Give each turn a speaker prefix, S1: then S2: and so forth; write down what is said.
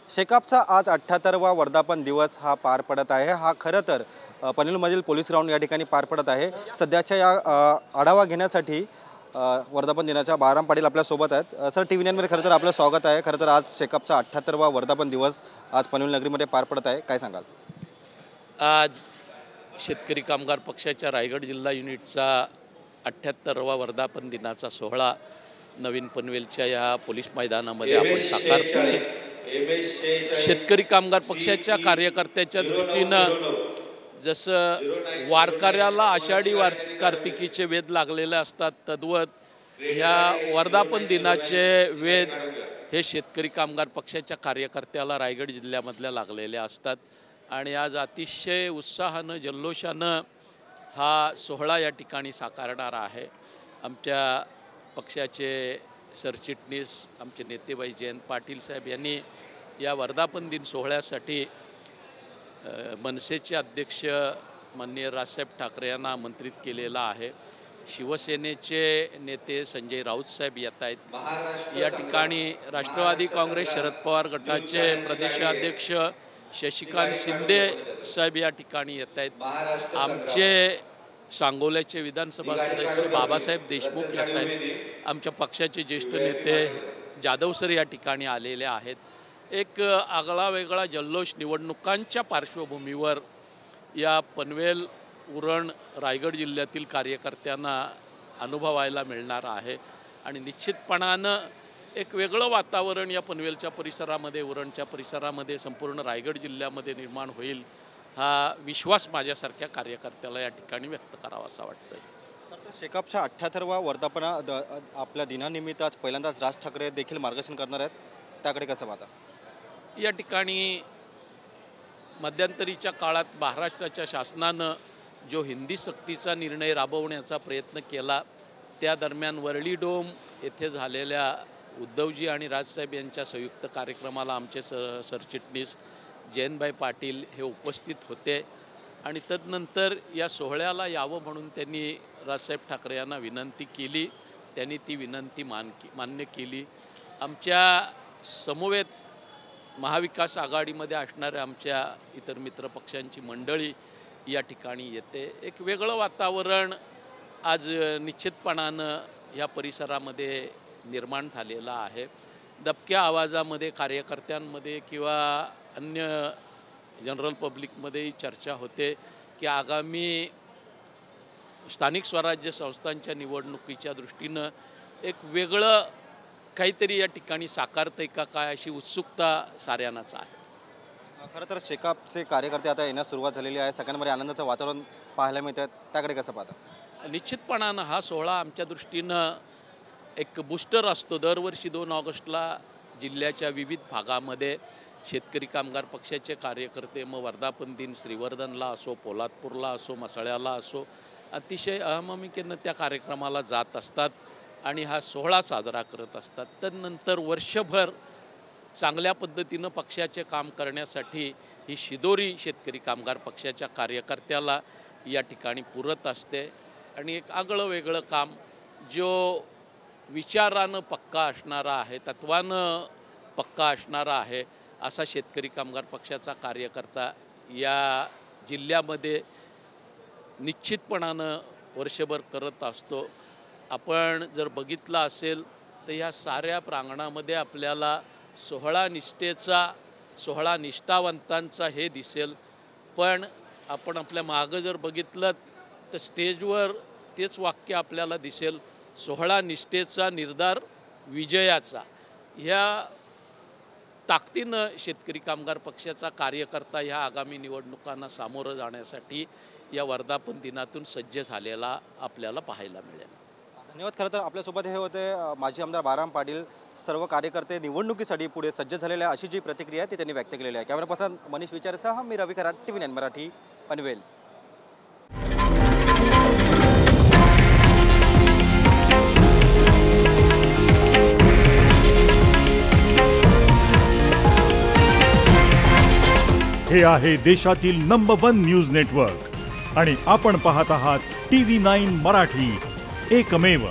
S1: शेकापचा आज 78वा वर्धापन दिवस हा पार पडत आहे। हा खरं तर पनवेलमधील पोलीस ग्राउंड या ठिकाणी पार पडत आहे। सध्याच्या या आढावा घेण्यासाठी वर्धापन दिनाच्या बाराम पाटील आपल्या सोबत आहेत। सर, टीव्ही 9 मध्ये खरं तर आपलं स्वागत आहे। खरं तर आज शेकापचा 78वा वर्धापन दिवस आज पनवेल नगरीमध्ये पार पडत आहे, काय सांगाल?
S2: आज शेतकरी कामगार पक्षाच्या रायगड जिल्हा युनिटचा 78वा वर्धापन दिनाचा सोहळा नवीन पनवेलच्या या पोलीस मैदानामध्ये आपण साकारतोय। शेतकरी कामगार पक्षाच्या कार्यकर्त्याच्या दृष्टीनं जसं वारकऱ्याला आषाढी कार्तिकीचे वेध लागलेले असतात, तद्वत ह्या वर्धापन दिनाचे वेध हे शेतकरी कामगार पक्षाच्या कार्यकर्त्याला रायगड जिल्ह्यामधल्या लागलेले असतात। आणि आज अतिशय उत्साहानं जल्लोषानं हा सोहळा या ठिकाणी साकारणार आहे। आमच्या पक्षाचे सरचिटणीस आमचे नेतेबाई जयंत पाटील साहेब यांनी या वर्धापन दिन सोहळ्यासाठी मनसेचे अध्यक्ष माननीय राजसाहेब ठाकरे यांना आमंत्रित केलेला आहे। शिवसेनेचे नेते संजय राऊत साहेब येत आहेत। या ठिकाणी राष्ट्रवादी काँग्रेस शरद पवार गटाचे प्रदेशाध्यक्ष शशिकांत शिंदे साहेब या ठिकाणी येत आहेत। आमचे सांगोल्याचे विधानसभा सदस्य बाबासाहेब देशमुख येत आहेत। आमच्या पक्षाचे ज्येष्ठ नेते जाधव सर या ठिकाणी आलेले आहेत। एक आगळा वेगळा जल्लोष निवडणुकांच्या पार्श्वभूमीवर या पनवेल उरण रायगड जिल्ह्यातील कार्यकर्त्यांना अनुभवायला मिळणार आहे। आणि निश्चितपणानं एक वेगळं वातावरण या पनवेलच्या परिसरामध्ये, उरणच्या परिसरामध्ये, संपूर्ण रायगड जिल्ह्यामध्ये निर्माण होईल, हा विश्वास माझ्यासारख्या कार्यकर्त्याला या ठिकाणी व्यक्त करावा असं वाटतंय।
S1: शेकापच्या 78वा वर्धापन आपल्या दिनानिमित्त आज पहिल्यांदाच राज ठाकरे देखील मार्गदर्शन करणार आहेत, त्याकडे कसं पाहता?
S2: या ठिकाणी मध्यंतरीच्या काळात महाराष्ट्राच्या शासनानं जो हिंदी सक्तीचा निर्णय राबवण्याचा प्रयत्न केला, त्या दरम्यान वरळी डोम येथे झालेल्या उद्धवजी आणि राजसाहेब यांच्या संयुक्त कार्यक्रमाला आमचे सरचिटणीस जयंतभाई पाटील हे उपस्थित होते। आणि तदनंतर या सोहळ्याला यावं म्हणून त्यांनी राजसाहेब ठाकरे यांना विनंती केली। त्यांनी ती विनंती मान्य केली। आमच्या समवेत महाविकास आघाडीमध्ये असणाऱ्या आमच्या इतर मित्रपक्षांची मंडळी या ठिकाणी येते। एक वेगळं वातावरण आज निश्चितपणानं या परिसरामध्ये निर्माण झालेला आहे। दबक्या आवाजामध्ये कार्यकर्त्यांमध्ये किंवा अन्य जनरल पब्लिकमध्येही चर्चा होते की आगामी स्थानिक स्वराज्य संस्थांच्या निवडणुकीच्या दृष्टीनं एक वेगळं काहीतरी या ठिकाणी साकारतंय का काय, अशी उत्सुकता साऱ्यांनाच आहे।
S1: खरं तर शेकापचे कार्यकर्ते आता येण्यास सुरुवात झालेली आहे, सगळ्यांमध्ये आनंदाचं वातावरण पाहायला मिळतं, त्याकडे कसं पाहता?
S2: निश्चितपणानं हा सोहळा आमच्या दृष्टीनं एक बूस्टर असतो। दरवर्षी 2 ऑगस्टला जिल्ह्याच्या विविध भागामध्ये शेतकरी कामगार पक्षाचे कार्यकर्ते मग वर्धापन दिन श्रीवर्धनला असो, पोलादपूरला असो, मसाळ्याला असो, अतिशय अहममिकेनं त्या कार्यक्रमाला जात असतात आणि हा सोहळा साजरा करत असतात। तदनंतर वर्षभर चांगल्या पद्धतीनं पक्षाचे काम करण्यासाठी ही शिदोरी शेतकरी कामगार पक्षाच्या कार्यकर्त्याला या ठिकाणी पुरत असते। आणि एक आगळं वेगळं काम जो विचारानं पक्का असणारा आहे, तत्वानं पक्का असणारा आहे, असा शेतकरी कामगार पक्षाचा कार्यकर्ता या जिल्ह्यामध्ये निश्चितपणानं वर्षभर करत असतो। आपण जर बघितलं असेल तर या साऱ्या प्रांगणामध्ये आपल्याला सोहळा निष्ठावंतांचा हे दिसेल। पण आपण आपल्या मागं जर बघितलं तर स्टेजवर तेच वाक्य आपल्याला दिसेल, सोहळा निष्ठेचा, निर्धार विजयाचा। ह्या ताकदीनं शेतकरी कामगार पक्षाचा कार्यकर्ता ह्या आगामी निवडणुकांना सामोरं जाण्यासाठी या वर्धापन दिनातून सज्ज झालेला आपल्याला पाहायला मिळेल।
S1: धन्यवाद। खरं तर आपल्यासोबत हे होते माजी आमदार बाराम पाटील। सर्व कार्यकर्ते निवडणुकीसाठी पुढे सज्ज झालेले आहे, अशी जी प्रतिक्रिया आहे ती त्यांनी व्यक्त केलेली आहे। कॅमेरा पर्सन मनीष विचारेसह मी रवी कराड, टीव्ही 9 मराठी, पनवेल।
S3: हे आहे देशातील नंबर 1 न्यूज नेटवर्क आणि आपण पाहत आहात टीव्ही 9 मराठी, एकमेव।